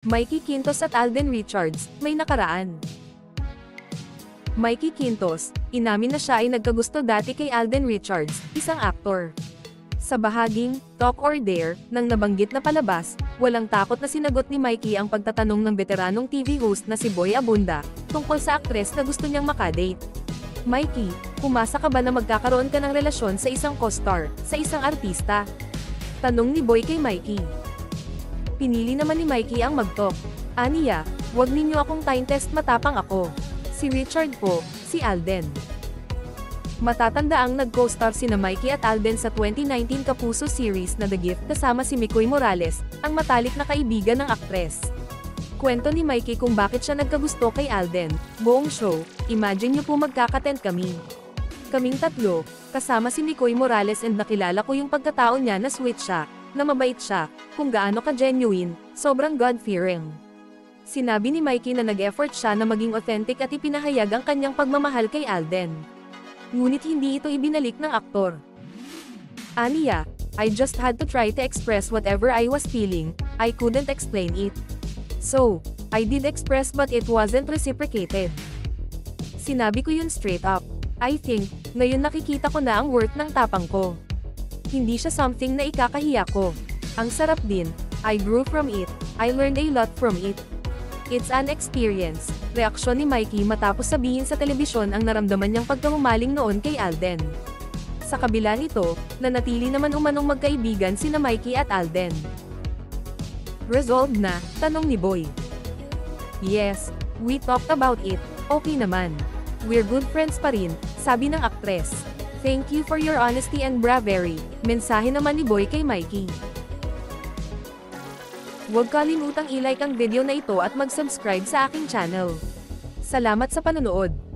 Mikey Quintos at Alden Richards, may nakaraan. Mikey Quintos, inamin na siya ay nagkagusto dati kay Alden Richards, isang aktor. Sa bahaging Talk or Dare, nang nabanggit na palabas, walang takot na sinagot ni Mikey ang pagtatanong ng veteranong TV host na si Boy Abunda, tungkol sa aktres na gusto niyang makadate. Mikey, pumasa ka ba na magkakaroon ka ng relasyon sa isang co-star, sa isang artista? Tanong ni Boy kay Mikey. Pinili naman ni Mikey ang mag-talk. Aniya, wag ninyo akong time test, matapang ako. Si Richard po, si Alden. Matatandaang nag-co-star sina Mikey at Alden sa 2019 Kapuso series na The Gift kasama si Mikoy Morales, ang matalik na kaibigan ng aktres. Kwento ni Mikey kung bakit siya nagkagusto kay Alden. Buong show, imagine niyo po magkakatent kami. Kaming tatlo, kasama si Mikoy Morales, and nakilala ko yung pagkatao niya na sweet siya, na mabait siya, kung gaano ka-genuine, sobrang God-fearing. Sinabi ni Mikey na nag-effort siya na maging authentic at ipinahayag ang kanyang pagmamahal kay Alden. Ngunit hindi ito ibinalik ng aktor. Aniya, I just had to try to express whatever I was feeling, I couldn't explain it. So, I did express but it wasn't reciprocated. Sinabi ko yun straight up. I think, ngayon nakikita ko na ang worth ng tapang ko. Hindi siya something na ikakahiya ko. Ang sarap din, I grew from it, I learned a lot from it. It's an experience. Reaksyon ni Mikey matapos sabihin sa telebisyon ang naramdaman niyang pagkahumaling noon kay Alden. Sa kabila nito, nanatili naman umanong magkaibigan sina Mikey at Alden. Resolved na? Tanong ni Boy. Yes, we talked about it, okay naman. We're good friends pa rin, sabi ng aktres. Thank you for your honesty and bravery, mensahe naman ni Boy kay Mikey. Huwag kalimutang i-like ang video na ito at mag-subscribe sa aking channel. Salamat sa panonood.